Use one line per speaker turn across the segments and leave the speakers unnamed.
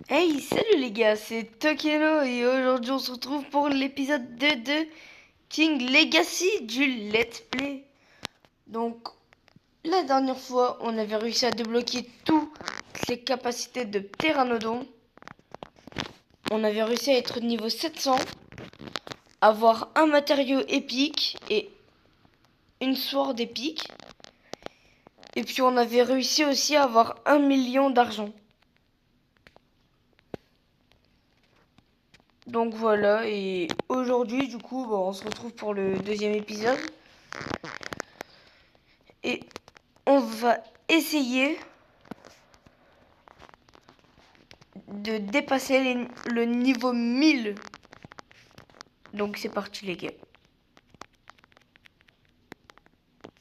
Hey, salut les gars, c'est Tokeno et aujourd'hui on se retrouve pour l'épisode 2 de King Legacy du Let's Play. Donc, la dernière fois, on avait réussi à débloquer toutes les capacités de Pteranodon. On avait réussi à être niveau 700, avoir un matériau épique et une sword épique. Et puis on avait réussi aussi à avoir 1 million d'argent. Donc voilà, et aujourd'hui du coup, on se retrouve pour le deuxième épisode. Et on va essayer de dépasser le niveau 1000. Donc c'est parti les gars.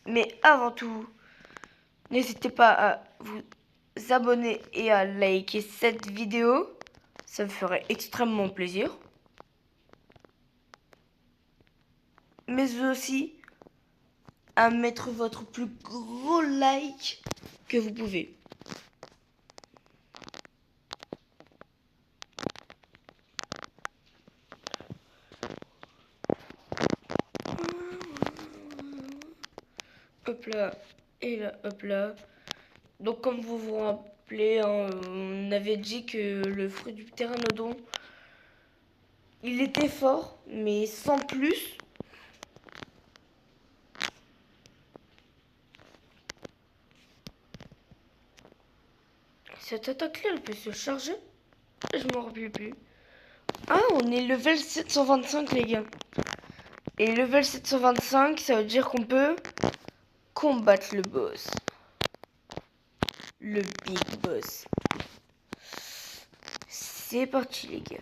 Mais avant tout, n'hésitez pas à vous abonner et à liker cette vidéo. Ça me ferait extrêmement plaisir. Mais aussi à mettre votre plus gros like que vous pouvez. Hop là, et là, hop là. Donc comme vous vous rappelez, hein, on avait dit que le fruit du pteranodon, il était fort, mais sans plus. Cette attaque-là, elle peut se charger? Je m'en rappelle plus. Ah, on est level 725, les gars. Et level 725, ça veut dire qu'on peut combattre le boss. Le big boss. C'est parti, les gars.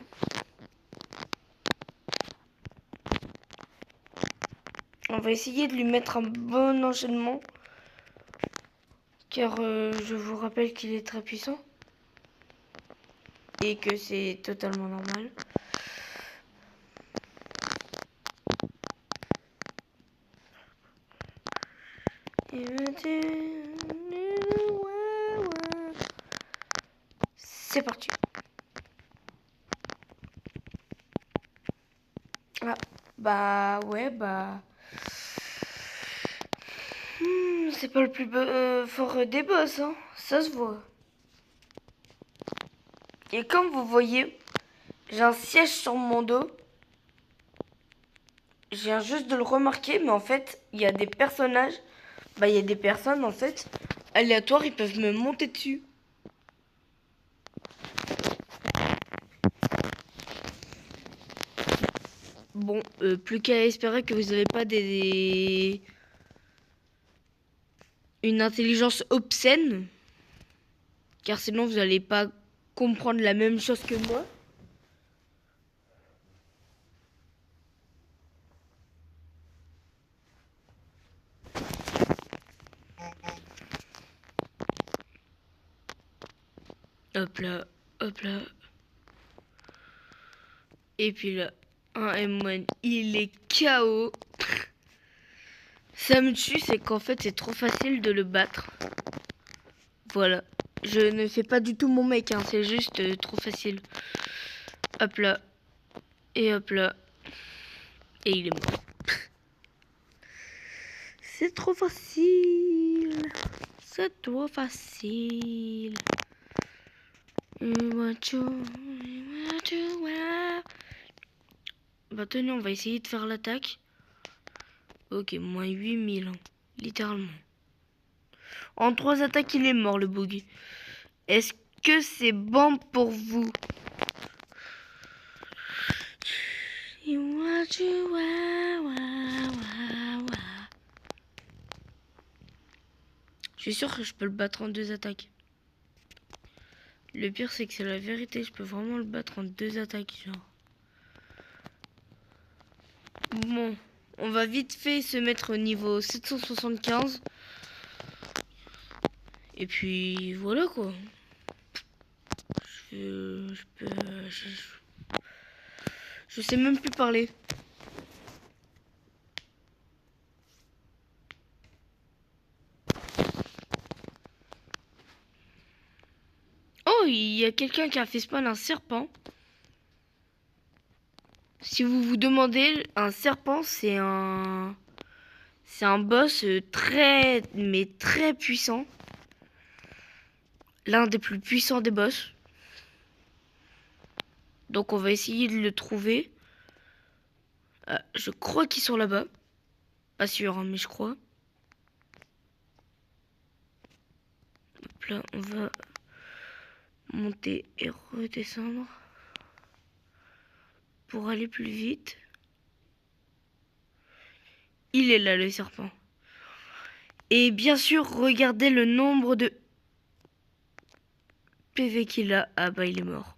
On va essayer de lui mettre un bon enchaînement. Car je vous rappelle qu'il est très puissant. Et que c'est totalement normal. C'est parti. Ah, bah ouais, bah... c'est pas le plus fort des boss, hein. Ça se voit. Et comme vous voyez, j'ai un siège sur mon dos. Je viens juste de le remarquer, mais en fait, il y a des personnages. Bah, il y a des personnes, en fait, aléatoires, ils peuvent me monter dessus. Bon, plus qu'à espérer que vous n'avez pas une intelligence obscène. Car sinon, vous n'allez pas comprendre la même chose que moi. Hop là, hop là. Et puis là, un M1, il est KO. Ça me tue, c'est qu'en fait, c'est trop facile de le battre. Voilà. Je ne fais pas du tout mon mec, hein, c'est juste trop facile. Hop là. Et hop là. Et il est mort. C'est trop facile. C'est trop facile. Bah tenez, on va essayer de faire l'attaque. Ok, moins 8000, hein, littéralement. En 3 attaques, il est mort, le bug. Est-ce que c'est bon pour vous? Je suis sûr que je peux le battre en 2 attaques. Le pire, c'est que c'est la vérité. Je peux vraiment le battre en 2 attaques, genre. Bon, on va vite fait se mettre au niveau 775. Et puis, voilà, quoi. Je sais même plus parler. Oh, il y a quelqu'un qui a fait spawn un serpent. Si vous vous demandez, un serpent, c'est un boss très, mais très puissant. L'un des plus puissants des boss. Donc on va essayer de le trouver. Je crois qu'ils sont là-bas. Pas sûr, hein, mais je crois. Hop là, on va monter et redescendre pour aller plus vite. Il est là, le serpent. Et bien sûr, regardez le nombre de PV qu'il a. Ah bah, il est mort.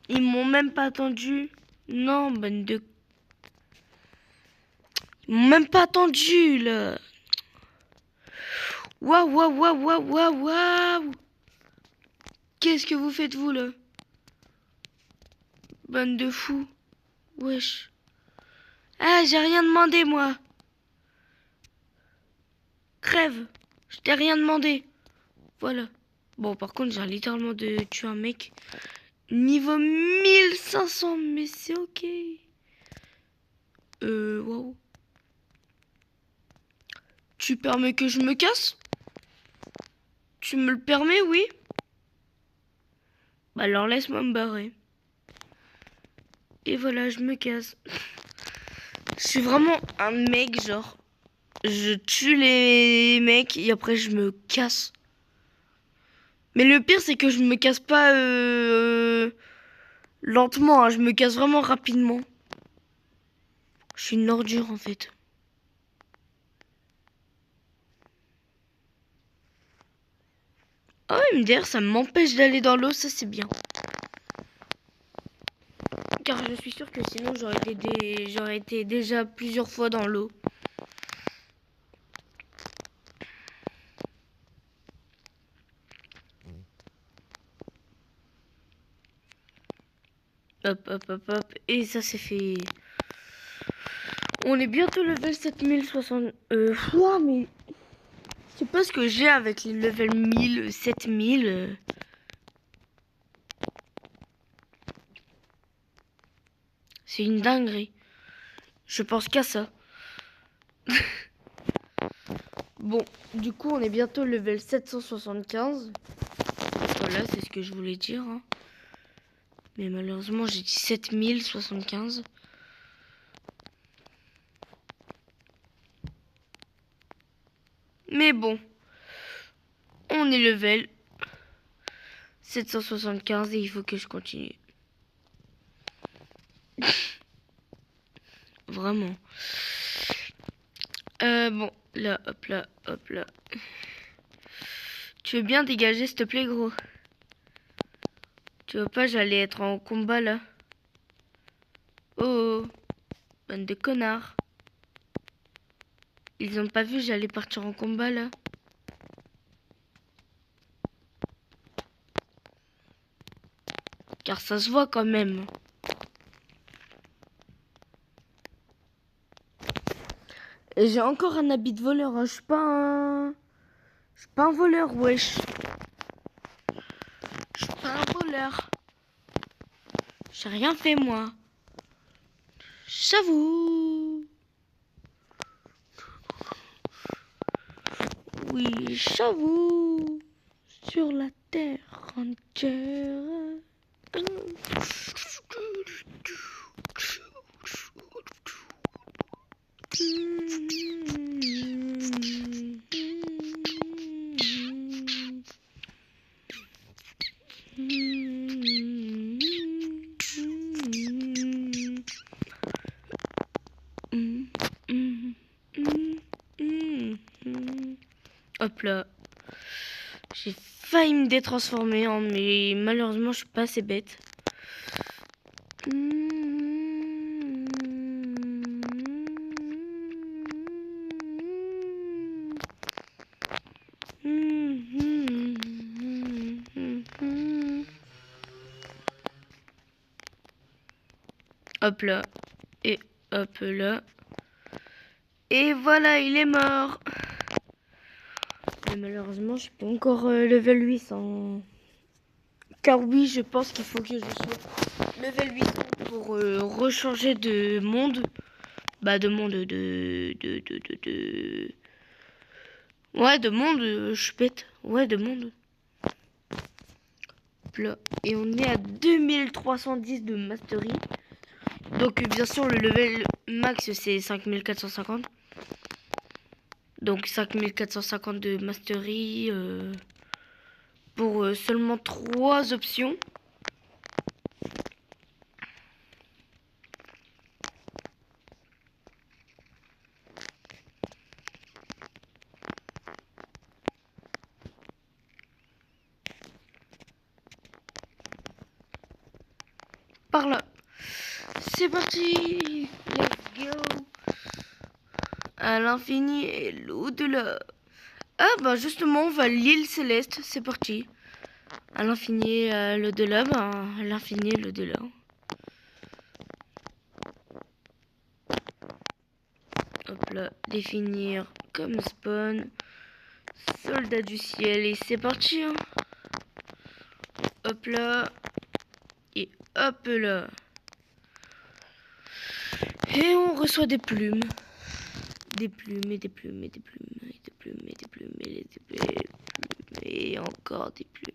Ils m'ont même pas attendu. Non, bande de... Ils m'ont même pas attendu, là. Waouh, waouh, waouh, waouh, waouh, waouh. Qu'est-ce que vous faites, vous, là? Bande de fous. Wesh. Ah, j'ai rien demandé, moi. Crève. Je t'ai rien demandé. Voilà. Bon, par contre, j'ai littéralement de tuer un mec. Niveau 1500, mais c'est ok. Waouh. Tu permets que je me casse? Tu me le permets, oui? Bah alors laisse-moi me barrer. Et voilà, je me casse. Je suis vraiment un mec, genre... Je tue les mecs et après je me casse. Mais le pire, c'est que je me casse pas lentement, hein. Je me casse vraiment rapidement. Je suis une ordure, en fait. Ah ouais, MDR, ça m'empêche d'aller dans l'eau, ça c'est bien. Car je suis sûr que sinon j'aurais été déjà plusieurs fois dans l'eau. Hop, hop, hop, hop. Et ça c'est fait. On est bientôt level 7060. Ouah, mais... Je sais pas ce que j'ai avec les level 1000, 7000. C'est une dinguerie. Je pense qu'à ça. Bon, du coup, on est bientôt level 775. Voilà, c'est ce que je voulais dire. Hein. Mais malheureusement, j'ai dit 7075. Mais bon, on est level 775 et il faut que je continue. Vraiment. Bon, là, hop là, hop là. Tu veux bien dégager, s'il te plaît, gros? Tu vois pas, j'allais être en combat, là. Oh, bande de connards. Ils ont pas vu, j'allais partir en combat, là. Car ça se voit quand même. Et j'ai encore un habit de voleur, hein. Je suis pas un... Je suis pas un voleur, wesh. Je suis pas un voleur. J'ai rien fait, moi. J'avoue. Oui, j'avoue. Sur la terre entière. Hop là. J'ai failli me détransformer, hein, mais malheureusement je suis pas assez bête. Hop là. Et hop là. Et voilà, il est mort. Le Mais malheureusement, je suis pas encore level 800. Car oui, je pense qu'il faut que je sois level 800 pour rechanger de monde. Bah, de monde de... Ouais, de monde, je suis bête. Ouais, de monde. Là. Et on est à 2310 de mastery. Donc, bien sûr, le level max, c'est 5450. Donc, 5450 de mastery pour seulement 3 options. Par là. C'est parti. Let's go. À l'infini et l'au-delà. Ah bah justement, on va à l'île céleste. C'est parti. À l'infini et à l'au-delà. Bah, à l'infini et l'au-delà. Hop là. Définir comme spawn. Soldat du ciel. Et c'est parti. Hein. Hop là. Et hop là. Et on reçoit des plumes. Des plumes et des plumes et des plumes et des plumes et des plumes et des plumes et encore des plumes.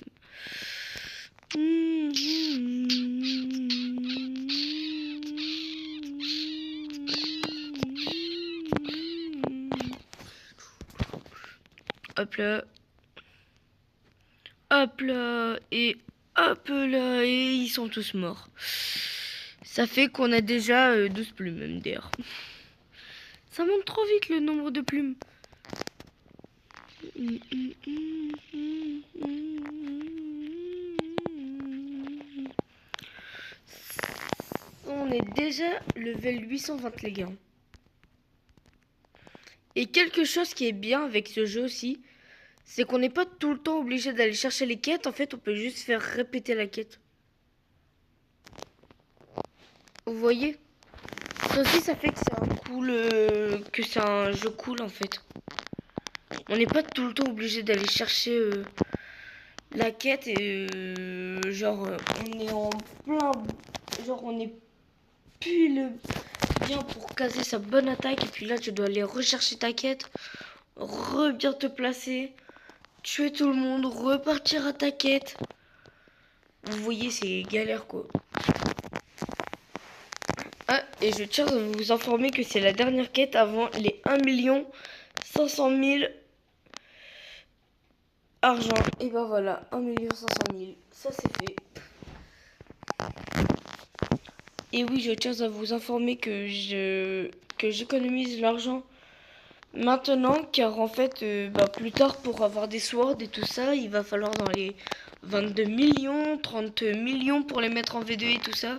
Hop là. Hop là. Et hop là. Et ils sont tous morts. Ça fait qu'on a déjà 12 plumes même d'ailleurs. Ça monte trop vite le nombre de plumes. On est déjà level 820 les gars. Et quelque chose qui est bien avec ce jeu aussi, c'est qu'on n'est pas tout le temps obligé d'aller chercher les quêtes. En fait, on peut juste faire répéter la quête. Vous voyez? Ça aussi, ça fait que c'est un cool, que c'est un jeu cool en fait. On n'est pas tout le temps obligé d'aller chercher la quête et genre on est en plein, genre on est pile bien pour caser sa bonne attaque et puis là tu dois aller rechercher ta quête, bien te placer, tuer tout le monde, repartir à ta quête. Vous voyez, c'est galère quoi. Ah, et je tiens à vous informer que c'est la dernière quête avant les 1 500 000 argent. Et ben voilà, 1 500 000. Ça c'est fait. Et oui, je tiens à vous informer que j'économise l'argent maintenant, car en fait, plus tard, pour avoir des swords et tout ça, il va falloir dans les 22 millions, 30 millions pour les mettre en V2 et tout ça.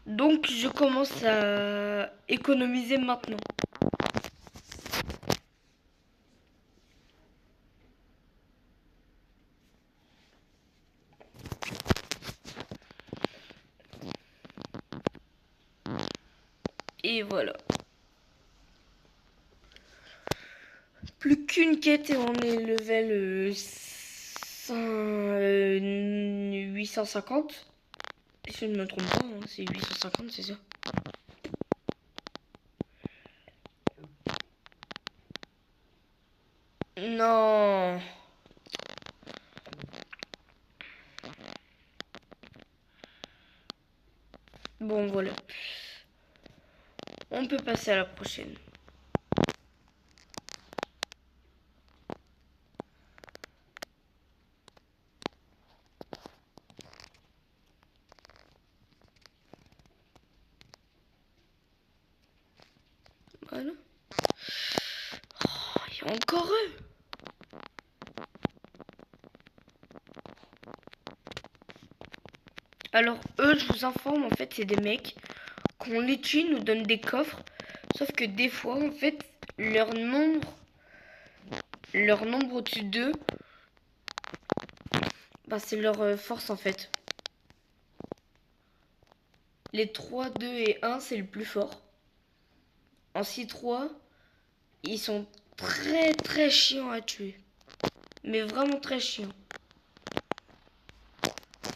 Donc, je commence à économiser maintenant. Et voilà. Plus qu'une quête et on est level 850. Si je ne me trompe pas, hein, c'est 850, c'est ça. Non. Bon, voilà. On peut passer à la prochaine. Voilà. Oh, il y a encore eux. Alors, eux, je vous informe, en fait, c'est des mecs. Quand on les tue, ils nous donnent des coffres. Sauf que des fois, en fait, leur nombre au-dessus d'eux, bah, c'est leur force, en fait. Les 3, 2 et 1, c'est le plus fort. En 6-3, ils sont très très chiants à tuer. Mais vraiment très chiant.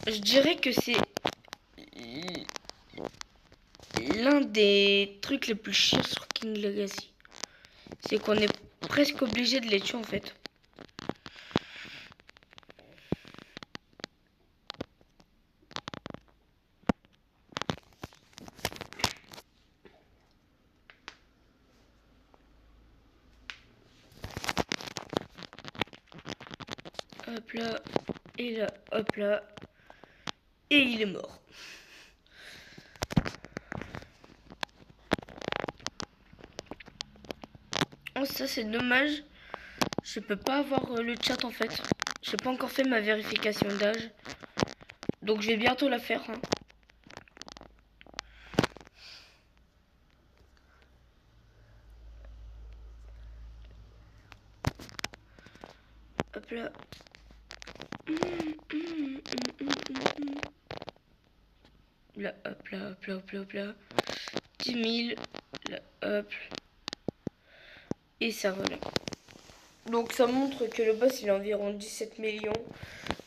Je dirais que c'est l'un des trucs les plus chiants sur King Legacy. C'est qu'on est presque obligé de les tuer en fait. Hop là, et là, hop là. Et il est mort. Oh, ça c'est dommage. Je peux pas avoir le chat en fait. J'ai pas encore fait ma vérification d'âge. Donc je vais bientôt la faire. Hein. Hop là. Là, hop là, hop là, hop là, hop là. 10 000. Là, hop. Et ça voilà. Donc ça montre que le boss il a environ 17 millions.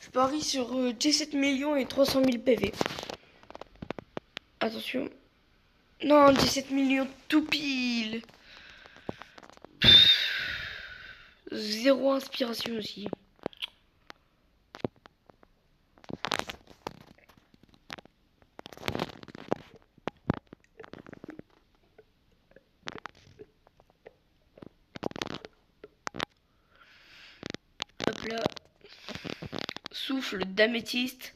Je parie sur 17 millions et 300 000 PV. Attention. Non, 17 millions tout pile. Zéro inspiration aussi. Hop là. Souffle d'améthyste.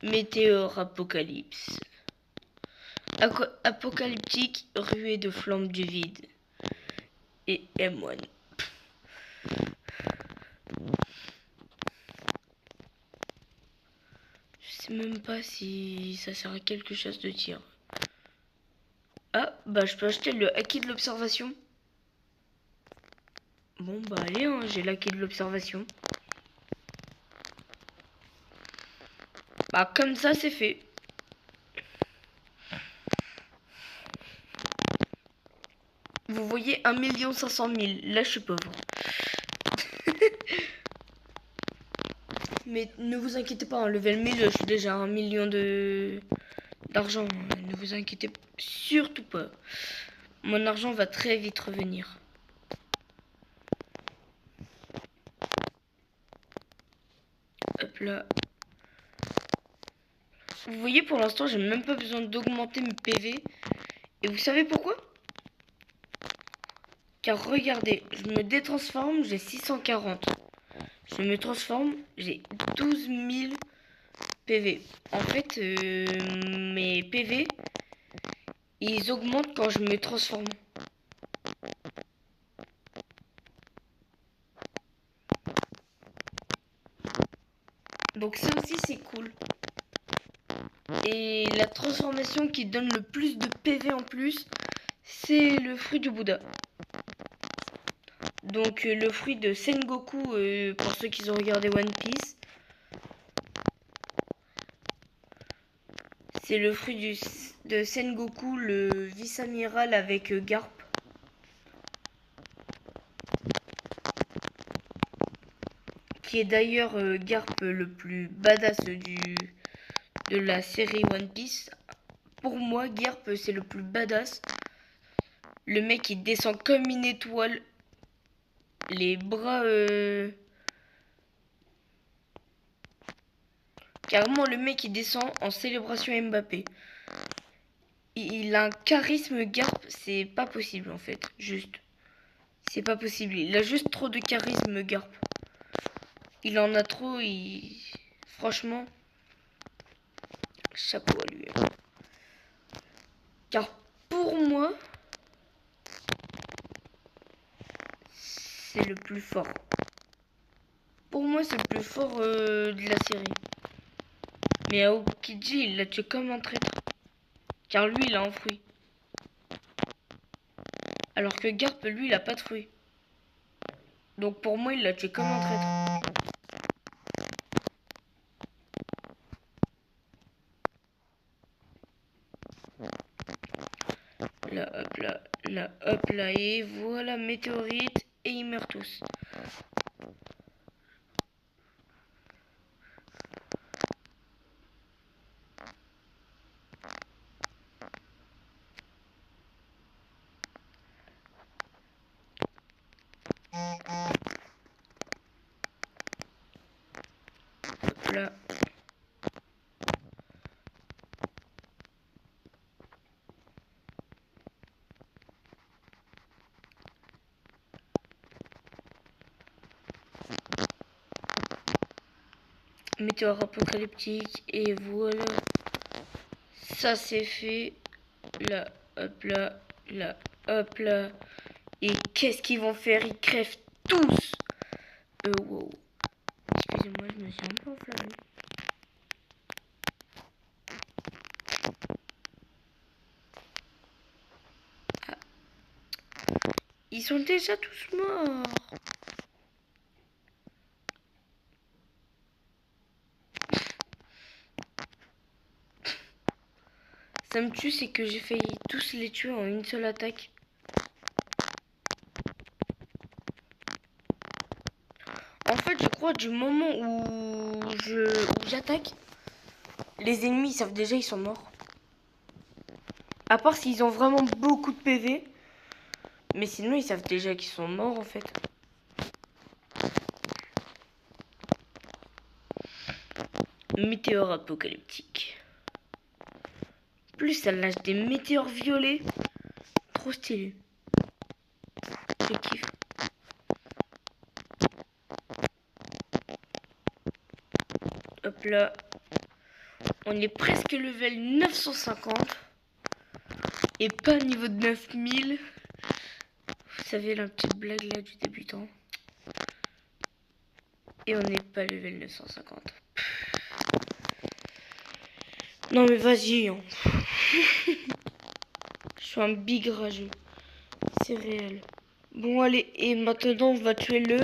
Météore apocalypse. Apocalyptique, ruée de flammes du vide. Et M1. Je sais même pas si ça sert à quelque chose de tir. Ah, bah je peux acheter le acquis de l'observation. Bon bah allez, hein, j'ai l'acquis de l'observation. Bah comme ça c'est fait. Vous voyez 1 500 000. Là je suis pauvre. Mais ne vous inquiétez pas, en level 1000 je suis déjà à 1 million d'argent. Ne vous inquiétez surtout pas. Mon argent va très vite revenir. Hop là. Vous voyez, pour l'instant, j'ai même pas besoin d'augmenter mes PV. Et vous savez pourquoi? Car regardez, je me détransforme, j'ai 640. Je me transforme, j'ai 12 000 PV. En fait, mes PV, ils augmentent quand je me transforme. Donc ça aussi, c'est cool. Et la transformation qui donne le plus de PV en plus, c'est le fruit du Bouddha. Donc le fruit de Sengoku, pour ceux qui ont regardé One Piece. C'est le fruit de Sengoku, le vice-amiral avec Garp. Qui est d'ailleurs Garp le plus badass de la série One Piece. Pour moi, Garp c'est le plus badass. Le mec il descend comme une étoile. Les bras... Carrément le mec il descend en célébration Mbappé. Il a un charisme Garp, c'est pas possible en fait. Juste. C'est pas possible. Il a juste trop de charisme Garp. Il en a trop, franchement, chapeau à lui. Car pour moi, c'est le plus fort. Pour moi, c'est le plus fort de la série. Mais Aokiji, il l'a tué comme un traître. Car lui, il a un fruit. Alors que Garp, lui, il a pas de fruit. Donc pour moi, il l'a tué comme un traître. Là, hop là, là, hop là, et voilà, météorite, et ils meurent tous. là. Météore apocalyptique et voilà. Ça c'est fait. Là, hop là, là, hop là. Et qu'est-ce qu'ils vont faire? Ils crèvent tous. Wow. Excusez-moi, je me suis un peu enflammée. Ah. Ils sont déjà tous morts. Ça me tue, c'est que j'ai failli tous les tuer en une seule attaque. En fait, je crois du moment où j'attaque, les ennemis ils savent déjà ils sont morts. À part s'ils ont vraiment beaucoup de PV. Mais sinon, ils savent déjà qu'ils sont morts en fait. Météore apocalyptique. Plus ça lâche des météores violets. Trop stylé. Je kiffe. Hop là. On est presque level 950. Et pas niveau de 9000. Vous savez la petite blague là du débutant. Et on n'est pas level 950. Non mais vas-y. Hein. Je suis un big rageux. C'est réel. Bon allez, et maintenant on va tuer le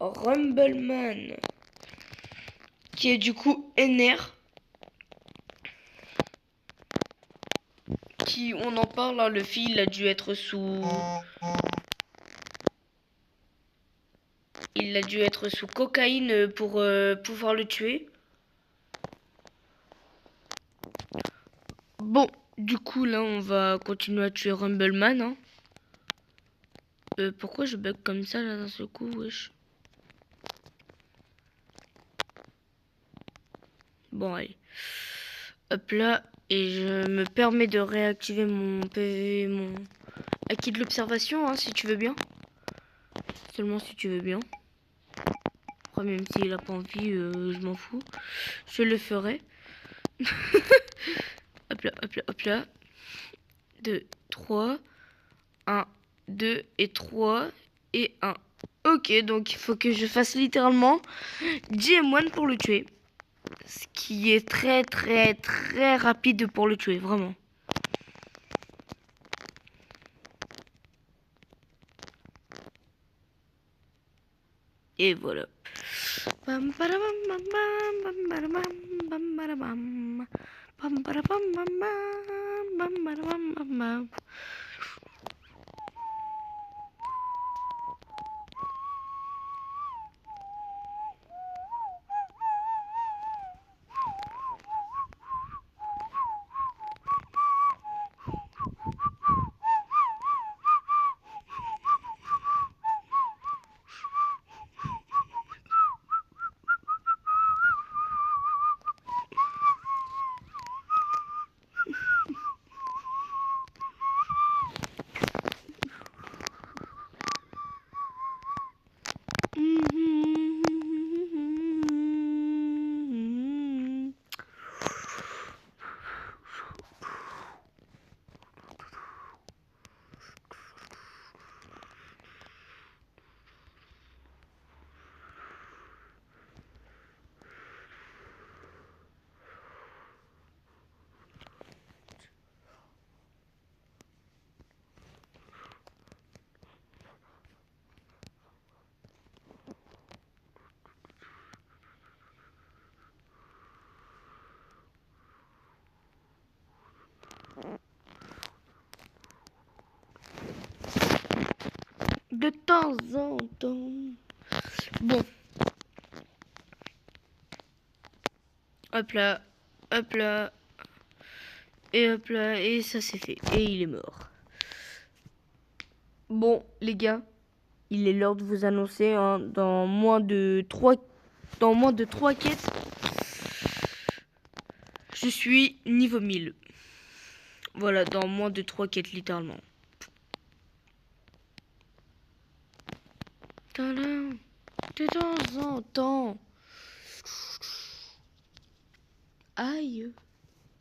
Rumbleman. Qui est du coup NR. Qui, on en parle, hein, le fil a dû être sous... Il a dû être sous cocaïne pour pouvoir le tuer. Bon, du coup là on va continuer à tuer Rumbleman. Hein. Pourquoi je bug comme ça là d'un seul coup, wesh. Bon allez. Hop là. Et je me permets de réactiver mon PV, mon acquis de l'observation, hein, si tu veux bien. Seulement si tu veux bien. Après, même s'il a pas envie, je m'en fous. Je le ferai. Hop là, hop là, hop là. 2, 3. 1, 2 et 3 et 1. Ok, donc il faut que je fasse littéralement GM1 pour le tuer. Ce qui est très très très rapide pour le tuer, vraiment. Et voilà. De temps en temps. Bon. Hop là. Hop là. Et hop là. Et ça c'est fait. Et il est mort. Bon, les gars. Il est l'heure de vous annoncer, hein, dans moins de 3 quêtes, Je suis niveau 1000. Voilà, dans moins de 3 quêtes, littéralement. Tadam. De temps en temps. Aïe.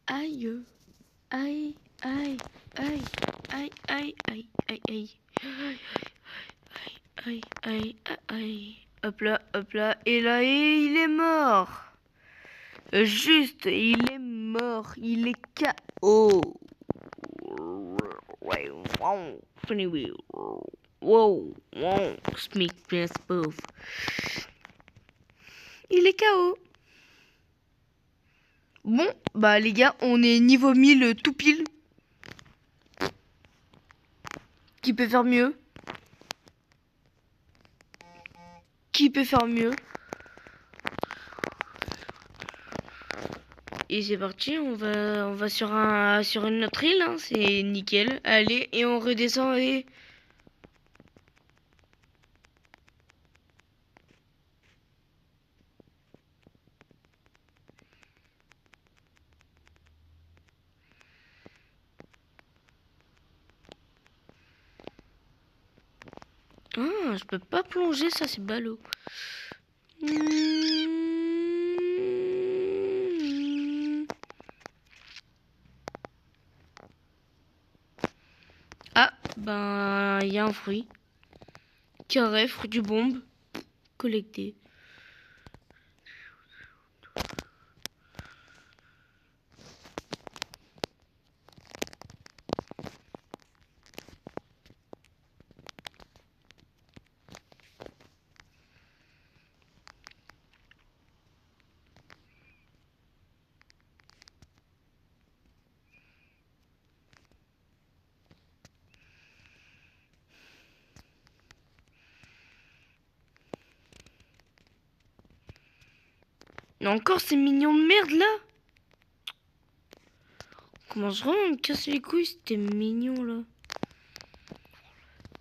Aïe. Aïe. Aïe. Aïe. Aïe. Aïe. Aïe. Aïe. Aïe. Aïe. Aïe. Aïe. Hop là. Hop là. Et là, et il est mort. Juste, il est mort. Il est KO. Wow, wow, Smith Spoof. Il est KO. Bon, bah les gars, on est niveau 1000 tout pile. Qui peut faire mieux? Qui peut faire mieux? Et c'est parti, on va sur une autre île, hein, c'est nickel. Allez, et on redescend et... Ah, je peux pas plonger, ça c'est ballot. Ah, ben, il y a un fruit. Carré, fruit du bombe. Collecté. Et encore ces mignons de merde là. Comment je vraiment me casser les couilles, c'était mignon là.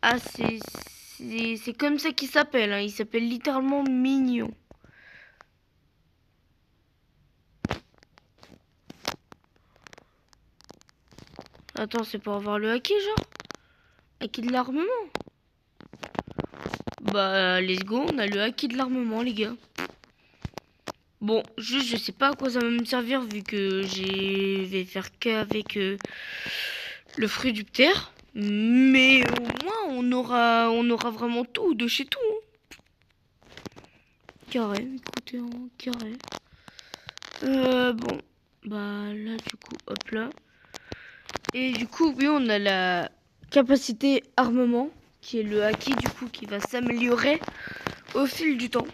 Ah, c'est comme ça qu'il s'appelle, hein. Il s'appelle littéralement Mignon. Attends, c'est pour avoir le haki, genre? Haki de l'armement? Bah, let's go, on a le haki de l'armement, les gars. Bon, juste, je sais pas à quoi ça va me servir, vu que je vais faire qu'avec le fruit du ptère. Mais au moins, on aura vraiment tout, de chez tout. Hein. Carré, écoutez, hein, carré. Bon, bah là, du coup, hop là. Et du coup, oui, on a la capacité armement, qui est le haki, du coup, qui va s'améliorer au fil du temps.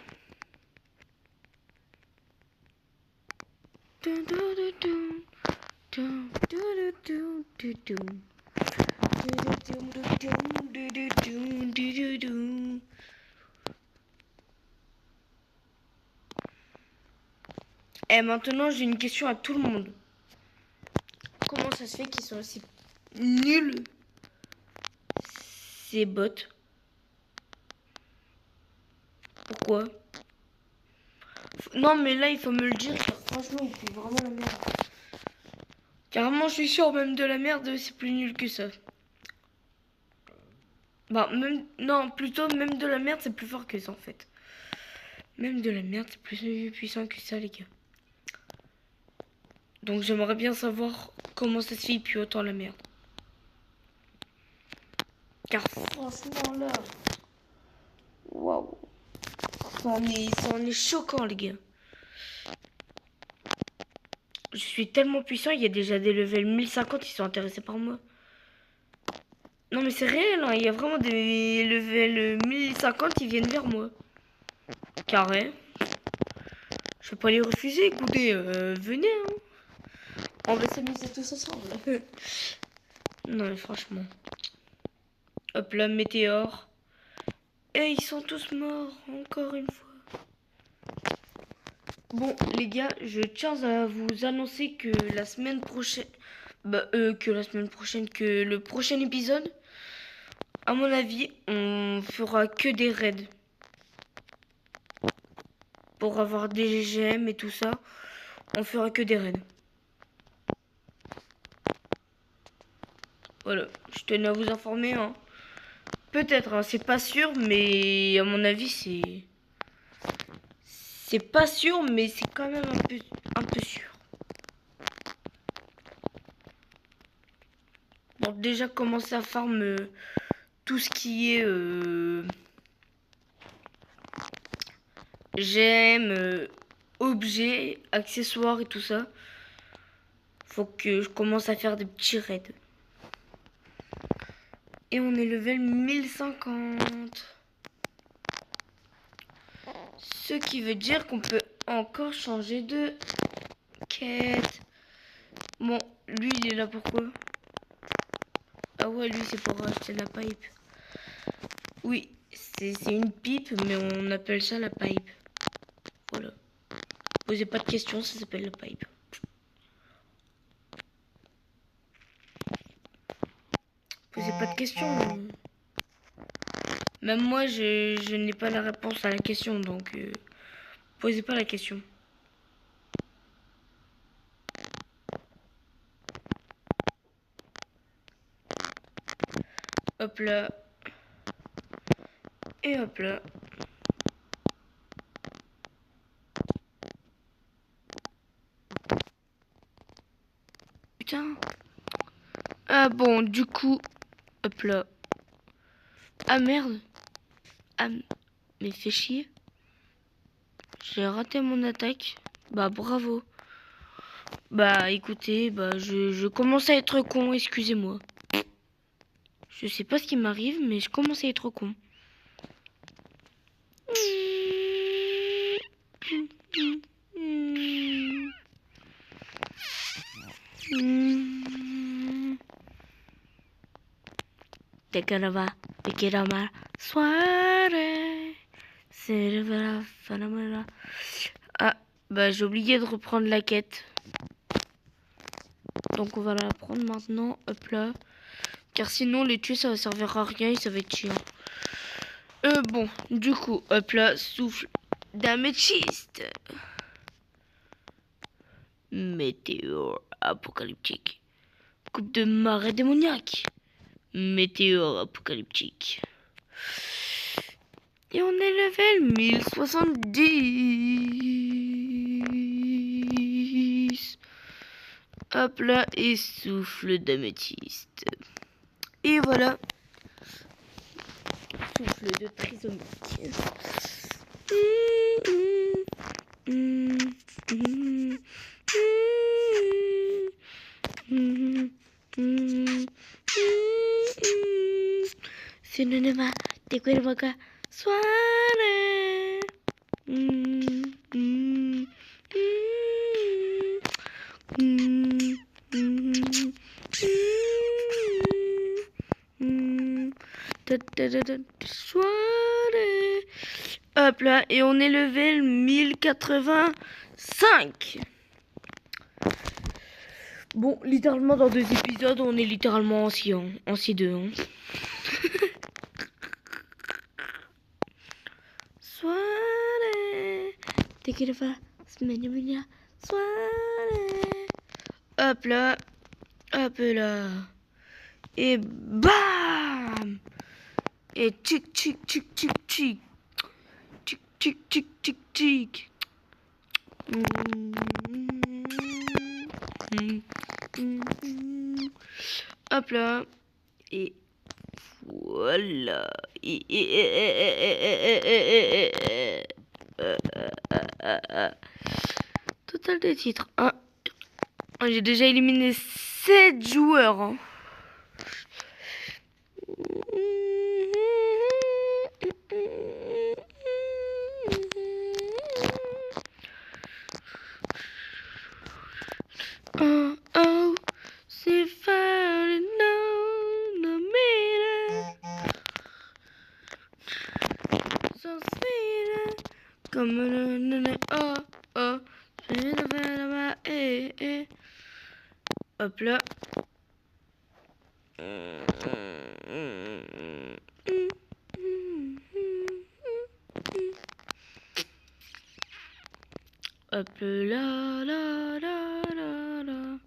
Et maintenant, j'ai une question à tout le monde. Comment ça se fait qu'ils sont aussi nuls, ces bots? Pourquoi? Non, mais là, il faut me le dire, car franchement, il fait vraiment la merde. Carrément, je suis sûr, même de la merde, c'est plus nul que ça. Bah, même... Non, plutôt, même de la merde, c'est plus fort que ça, en fait. Même de la merde, c'est plus puissant que ça, les gars. Donc, j'aimerais bien savoir comment ça se fait, puis autant la merde. Car franchement, là... Waouh. Ça en est choquant, les gars. Je suis tellement puissant, il y a déjà des levels 1050 qui sont intéressés par moi. Non mais c'est réel, hein, il y a vraiment des levels 1050 qui viennent vers moi. Carré. Je vais pas les refuser, écoutez, venez. Hein. On va s'amuser tous ensemble. Non mais franchement. Hop là, météore. Et ils sont tous morts, encore une fois. Bon les gars, je tiens à vous annoncer que la semaine prochaine... que le prochain épisode, à mon avis, on fera que des raids. Pour avoir des GGM et tout ça, on fera que des raids. Voilà, je tenais à vous informer. Hein. Peut-être, hein, c'est pas sûr, mais à mon avis, c'est... C'est pas sûr, mais c'est quand même un peu sûr. Bon, déjà, commencer à farm tout ce qui est... j'aime, objets, accessoires et tout ça. Faut que je commence à faire des petits raids. Et on est level 1050. Ce qui veut dire qu'on peut encore changer de quête. Bon, lui, il est là pourquoi? Ah ouais, lui, c'est pour acheter la pipe. Oui, c'est une pipe, mais on appelle ça la pipe. Voilà. Posez pas de questions, ça s'appelle la pipe. Posez pas de questions. Même moi, je n'ai pas la réponse à la question, donc posez pas la question. Hop là. Et hop là. Putain. Ah bon, du coup, hop là. Ah merde. Ah, mais fais chier. J'ai raté mon attaque. Bah bravo. Bah écoutez, bah je commence à être con, excusez-moi. Je sais pas ce qui m'arrive, mais je commence à être con. Dès que va, dès que ma soirée, c'est le phénomène. Ah, bah j'ai oublié de reprendre la quête. Donc on va la prendre maintenant, hop là. Car sinon les tuer ça va servir à rien et ça va être chiant. Bon, du coup, hop là, souffle d'améthyste. Météore apocalyptique. Coupe de marée démoniaque. Météore apocalyptique. Et on est level 1070. Hop là, et souffle d'améthyste. Et voilà. Souffle de trisomique. Si no ne va, te cuervo acá. Suare. Soirée. Hop là, et on est level 1085. Bon, littéralement dans 2 épisodes, on est littéralement en C2. Hein. Soirée. T'es qu'il va, soirée. Hop là, hop là. Et bam. Et tic tic tic tic tic. Tic tic tic tic tic. Hop là. Et voilà. Total des titres. Ah. J'ai déjà éliminé 7 joueurs. Hein. Oh, oh, c'est fun, no matter. So sweet, comme le oh, oh, hop là. Hop là, là, là, là, là.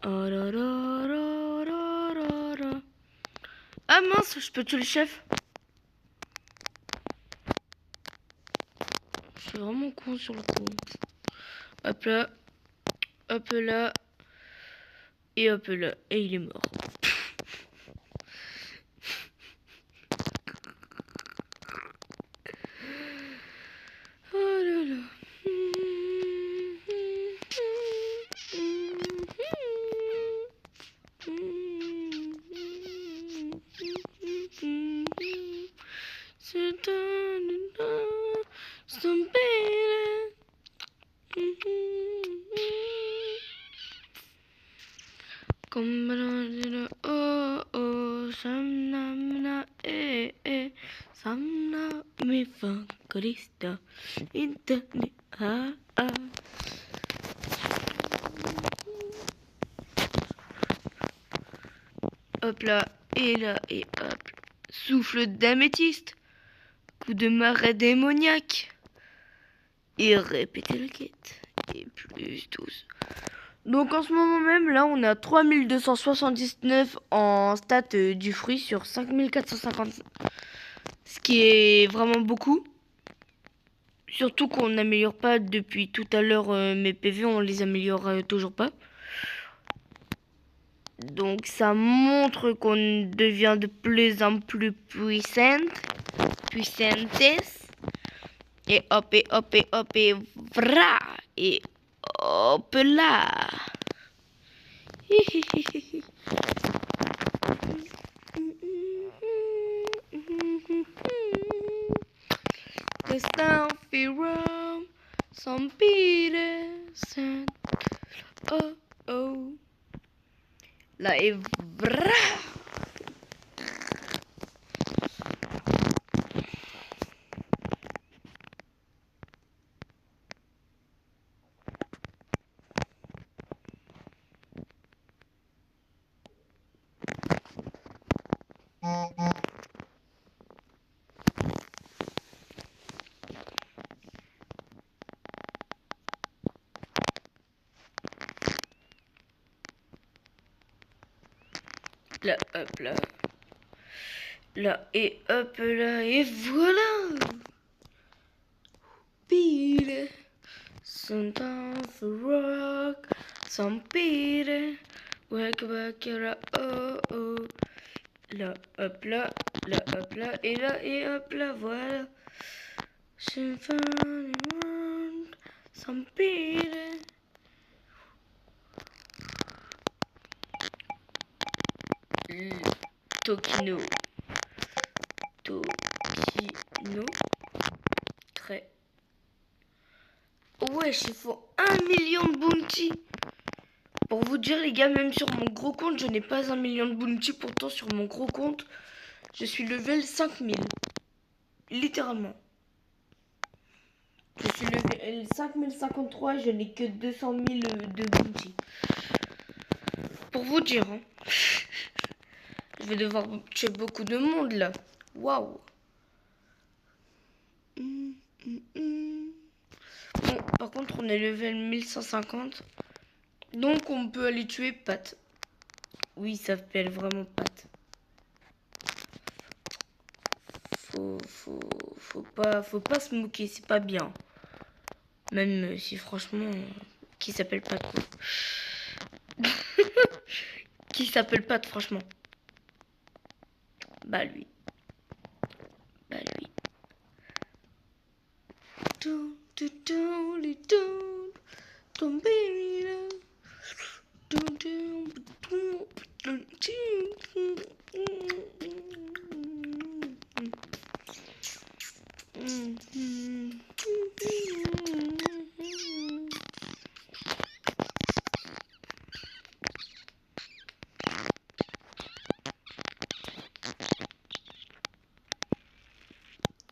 Oh, là, là, là, là. mince, je peux tuer le chef. Je suis vraiment con sur le coup. Hop là. Hop là. Et hop là. Et il est mort. Oh là là. C'est un comme oh oh samna samna mi fan Krista internet ah ah. Hop là et là et hop. Souffle d'améthyste, coup de marais démoniaque et répétez la quête et plus 12. Donc en ce moment même, là, on a 3279 en stats du fruit sur 5450. Ce qui est vraiment beaucoup. Surtout qu'on n'améliore pas depuis tout à l'heure mes PV, on les améliore toujours pas. Donc ça montre qu'on devient de plus en plus puissante. Puissantes. Et hop et hop et hop et vra. Et hop là. The Stumpy Rum, some Peter said, oh oh, la est vra. Là, hop là. Là, et hop là, et voilà. Peter, sometimes rock, some Peter, wake back, oh oh. Là, hop là, et là, et hop là, voilà. Symphony World, some Peter. Tokino. Très. Wesh, il faut 1 million de bounty. Pour vous dire, les gars, même sur mon gros compte, je n'ai pas 1 million de bounty. Pourtant, sur mon gros compte, je suis level 5000. Littéralement. Je suis level 5053 et je n'ai que 200 000 de bounty. Pour vous dire, hein. Je vais devoir tuer beaucoup de monde là. Waouh. Bon, par contre, on est level 1150. Donc, on peut aller tuer Pat. Oui, ça s'appelle vraiment Pat. Faut pas se moquer, c'est pas bien. Même si franchement, qui s'appelle Pat quoi. Qui s'appelle Pat franchement. Bah lui.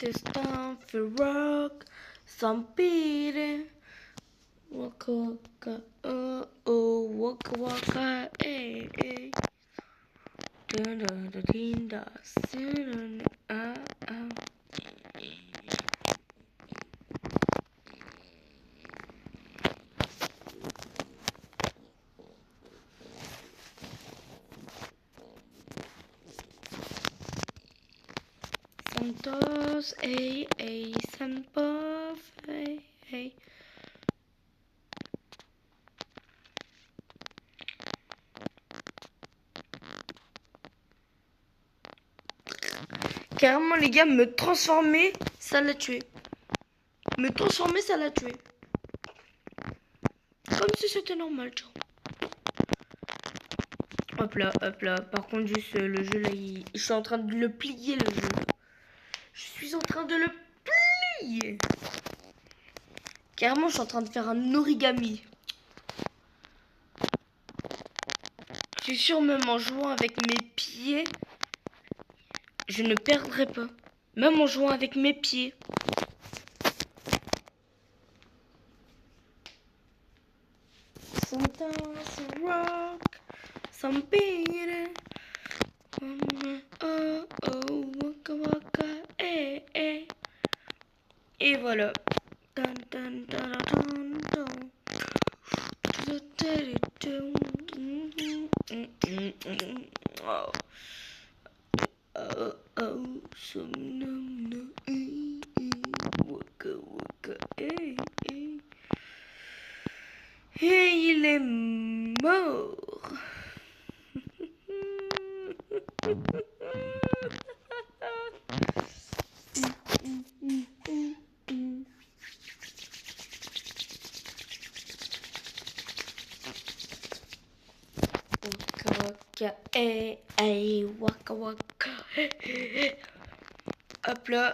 It's time for rock, some Peter. Waka waka, oh oh, waka waka, eh eh. Da da da ding da, ah ah. Santos, hey, hey, Santos, hey, hey. Carrément, les gars, me transformer, ça l'a tué. Me transformer, ça l'a tué. Comme si c'était normal, tu vois. Hop là, hop là. Par contre, juste le jeu là, je suis en train de le plier, le jeu. Je suis en train de le plier. Carrément, je suis en train de faire un origami. Je suis sûr, même en jouant avec mes pieds, je ne perdrai pas. Même en jouant avec mes pieds. Sometimes rock, some beat. Oh, oh, waka waka, eh, eh. Et voilà. Dun, dun, dun, dun, dun. Oh, oh, oh, some num num, waka waka, eh, eh. Et il est mort. Waka waka, eh, eh, waka waka, eh, eh. Hop là,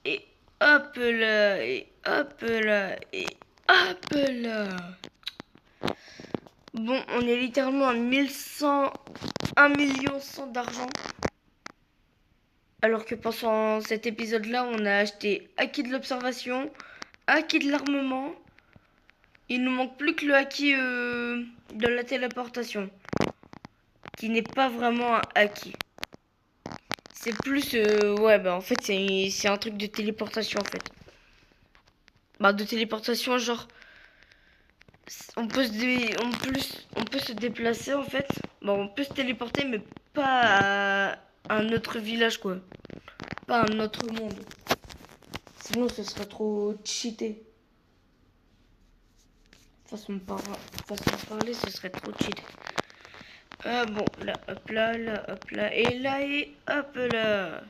et hop là, et hop là, et hop là. Bon, on est littéralement à 1100, 1 100 000 d'argent. Alors que pendant cet épisode-là, on a acheté acquis de l'observation, acquis de l'armement. Il nous manque plus que le acquis de la téléportation, qui n'est pas vraiment un acquis. C'est plus, ouais, bah en fait, c'est un truc de téléportation en fait. Bah de téléportation, genre, on peut se déplacer en fait. Bon, on peut se téléporter, mais pas à un autre village quoi, pas à un autre monde. Sinon, ce serait trop cheaté. Façon de parler, ce serait trop cheaté. Ah bon, là, hop là, et là, et hop là.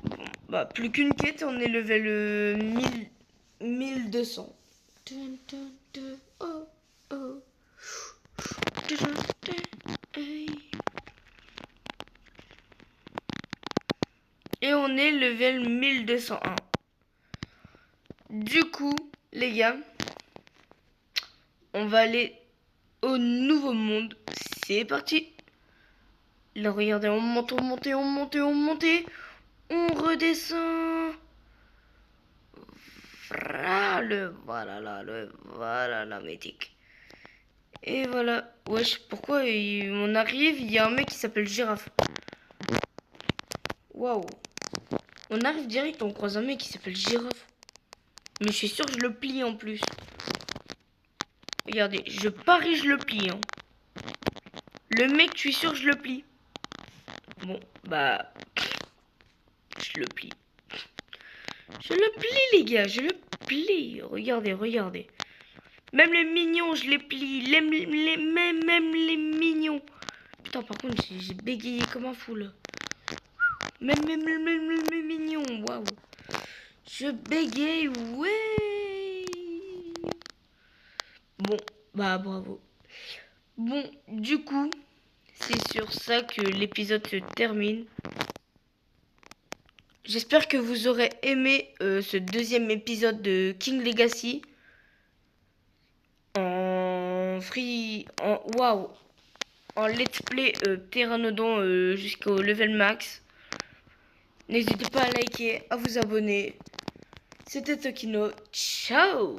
Bon, bah, plus qu'une quête, on est level 1200. Oh, oh. Et on est level 1201. Du coup, les gars, on va aller au nouveau monde. C'est parti. Là, regardez, on monte, on monte, on monte, on monte. On redescend. Voilà la mythique. Et voilà. Wesh, pourquoi on arrive, il y a un mec qui s'appelle Girafe. Waouh. On arrive direct, on croise un mec qui s'appelle Girafe. Mais je suis sûr que je le plie en plus. Regardez, je parie, je le plie. Hein. Le mec, je suis sûr que je le plie. Bon, bah... Je le plie. Je le plie, les gars, je le plie. Regardez, regardez. Même les mignons, je les plie. Même les mignons. Putain, par contre, j'ai bégayé comme un fou, là. Même les mignons, waouh. Je bégaye, ouais. Bon, bah, bravo. Bon, du coup, c'est sur ça que l'épisode se termine. J'espère que vous aurez aimé ce deuxième épisode de King Legacy. Waouh, en let's play Pteranodon jusqu'au level max. N'hésitez pas à liker, à vous abonner. C'était Tokino. Ciao!